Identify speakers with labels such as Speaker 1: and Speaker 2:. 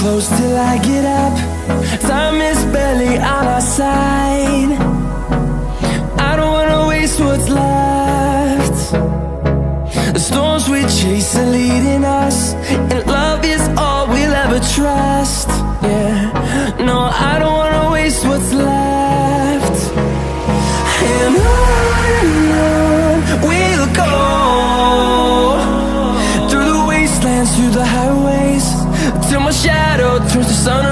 Speaker 1: close till I get up. Time is barely on our side. I don't wanna waste what's left. The storms we chase are leading us, and love is all we'll ever trust. Yeah, no, I don't wanna waste what's left. And on we'll go, through the wastelands, through the highways, till my shadow turns to sun